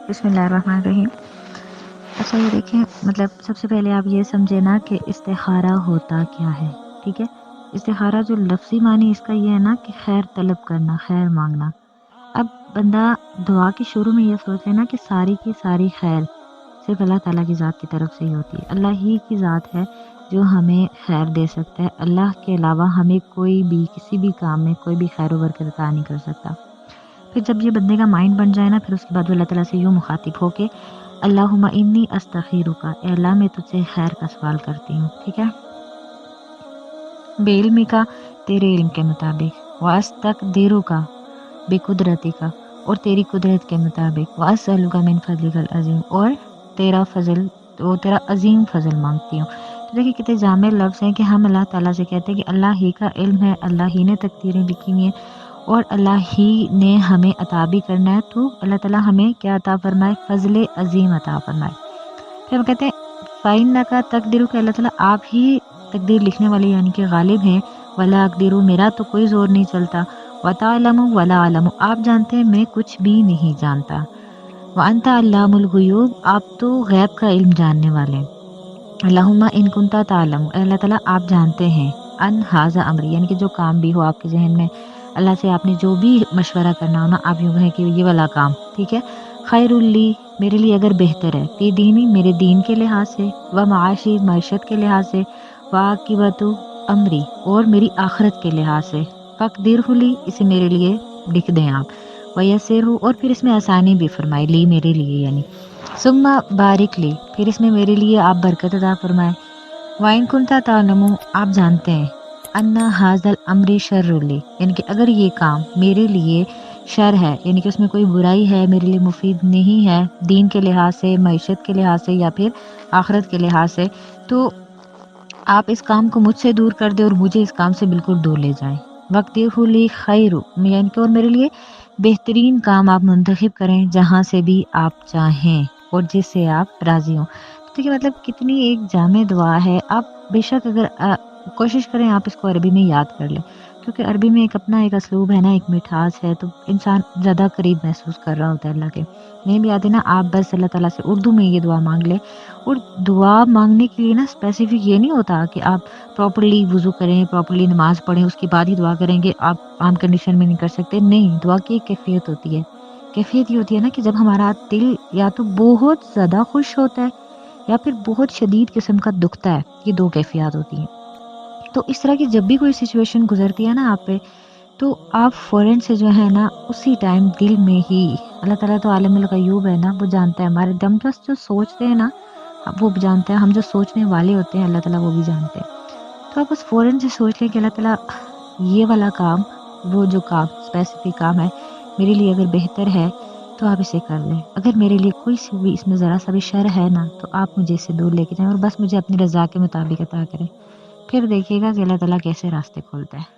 بسم اللہ الرحمن الرحیم۔ اچھا یہ دیکھیں، مطلب سب سے پہلے آپ یہ سمجھے نا کہ استخارہ ہوتا کیا ہے، ٹھیک ہے۔ استخارہ جو لفظی معنی اس کا یہ ہے نا کہ خیر طلب کرنا، خیر مانگنا۔ اب بندہ دعا کے شروع میں یہ سوچ لینا کہ ساری کی ساری خیر صرف اللہ تعالیٰ کی ذات کی طرف سے ہی ہوتی ہے۔ اللہ ہی کی ذات ہے جو ہمیں خیر دے سکتا ہے، اللہ کے علاوہ ہمیں کوئی بھی کسی بھی کام میں کوئی بھی خیر و برکت عطا نہیں کر سکتا۔ پھر جب یہ بندے کا مائنڈ بن جائے نا، پھر اس کے بعد وہ اللہ تعالیٰ سے یوں مخاطب ہو کے اللہم انی استخیرک، اے اللہ میں تجھ سے خیر کا سوال کرتی ہوں، ٹھیک ہے، بے علمی کا، تیرے علم کے مطابق، واستقدرک بقدرتی کا، اور تیری قدرت کے مطابق، واسألک من فضلک العظیم، اور تیرا فضل، وہ تیرا عظیم فضل مانگتی ہوں۔ تو دیکھیں کتنے جامع لفظ ہیں کہ ہم اللہ تعالیٰ سے کہتے ہیں کہ اللہ ہی کا علم ہے، اللہ ہی نے تقدیریں لکھی ہوئی ہیں اور اللہ ہی نے ہمیں عطا بھی کرنا ہے، تو اللہ تعالیٰ ہمیں کیا عطا فرمائے؟ فضل عظیم عطا فرمائے۔ پھر ہم کہتے ہیں فَإِنَّكَ تَقْدِرُ، کہ اللہ تعالیٰ آپ ہی تقدیر لکھنے والے یعنی کہ غالب ہیں، وَلَا أَقْدِرُ، میرا تو کوئی زور نہیں چلتا، وَتَعْلَمُ وَلَا أَعْلَمُ، آپ جانتے ہیں میں کچھ بھی نہیں جانتا، وَأَنْتَ عَلَّامُ الْغُيُوبِ، آپ تو غیب کا علم جاننے والے ہیں۔ اللہم ان کنت تعلم، اے اللہ تعالیٰ آپ جانتے ہیں، ان ھذا امری، یعنی کہ جو کام بھی ہو آپ کے ذہن میں، اللہ سے آپ نے جو بھی مشورہ کرنا ہو نا، آپ یوں کہیں کہ یہ والا کام ٹھیک ہے، خیر لی، میرے لیے اگر بہتر ہے، فی دینی، میرے دین کے لحاظ سے، و معاشی، معیشت کے لحاظ سے، وعاقبۃ امری، اور میری آخرت کے لحاظ سے، فقدرہ لی، اسے میرے لیے لکھ دیں آپ، ویسرہ، اور پھر اس میں آسانی بھی فرمائے، لی میرے لیے یعنی، ثم بارک لی، پھر اس میں میرے لیے آپ برکت عطا فرمائے، وَإِن كُنْتَ تَعْلَمُ، آپ جانتے ہیں، ان ھذا الامر شر لی، یعنی کہ اگر یہ کام میرے لیے شر ہے، یعنی کہ اس میں کوئی برائی ہے، میرے لیے مفید نہیں ہے، دین کے لحاظ سے، معیشت کے لحاظ سے، یا پھر آخرت کے لحاظ سے، تو آپ اس کام کو مجھ سے دور کر دیں اور مجھے اس کام سے بالکل دور لے جائیں۔ وَقْدِرْهُ لِي خَيْرُ، یعنی کہ اور میرے لیے بہترین کام آپ منتخب کریں جہاں سے بھی آپ چاہیں اور جس سے آپ راضی ہوں۔ دیکھیے مطلب کتنی ایک جامع دعا ہے۔ آپ بے شک اگر کوشش کریں آپ اس کو عربی میں یاد کر لیں، کیونکہ عربی میں ایک اپنا ایک اسلوب ہے نا، ایک مٹھاس ہے، تو انسان زیادہ قریب محسوس کر رہا ہوتا ہے اللہ کے۔ نہیں بھی آتے نا، آپ بس اللہ تعالیٰ سے اردو میں یہ دعا مانگ لیں، اور دعا مانگنے کے لیے نا اسپیسیفک یہ نہیں ہوتا کہ آپ پراپرلی وضو کریں، پراپرلی نماز پڑھیں، اس کے بعد ہی دعا کریں گے، آپ عام کنڈیشن میں نہیں کر سکتے، نہیں، دعا کی ایک کیفیت ہوتی ہے۔ کیفیت یہ ہوتی ہے نا کہ جب ہمارا دل یا تو بہت زیادہ خوش ہوتا ہے یا پھر بہت شدید قسم کا دکھتا ہے، یہ دو کیفیات ہوتی ہیں۔ تو اس طرح کی جب بھی کوئی سچویشن گزرتی ہے نا آپ پہ، تو آپ فوراً سے جو ہے نا اسی ٹائم دل میں ہی، اللہ تعالیٰ تو عالم الغیوب ہے نا، وہ جانتا ہے ہمارے دم بس جو سوچتے ہیں نا وہ بھی جانتا ہے، ہم جو سوچنے والے ہوتے ہیں اللہ تعالیٰ وہ بھی جانتے ہیں۔ تو آپ بس فوراً سے سوچ لیں کہ اللہ تعالیٰ یہ والا کام، وہ جو کام اسپیسیفک کام ہے میرے لیے اگر بہتر ہے تو آپ اسے کر لیں، اگر میرے لیے کوئی سی بھی اس میں ذرا سا بھی شر ہے نا تو آپ مجھے اس سے دور لے کے جائیں اور بس مجھے اپنی رضا کے مطابق عطا کریں۔ پھر دیکھیے گا کہ اللہ تعالیٰ کیسے راستے کھولتا ہے۔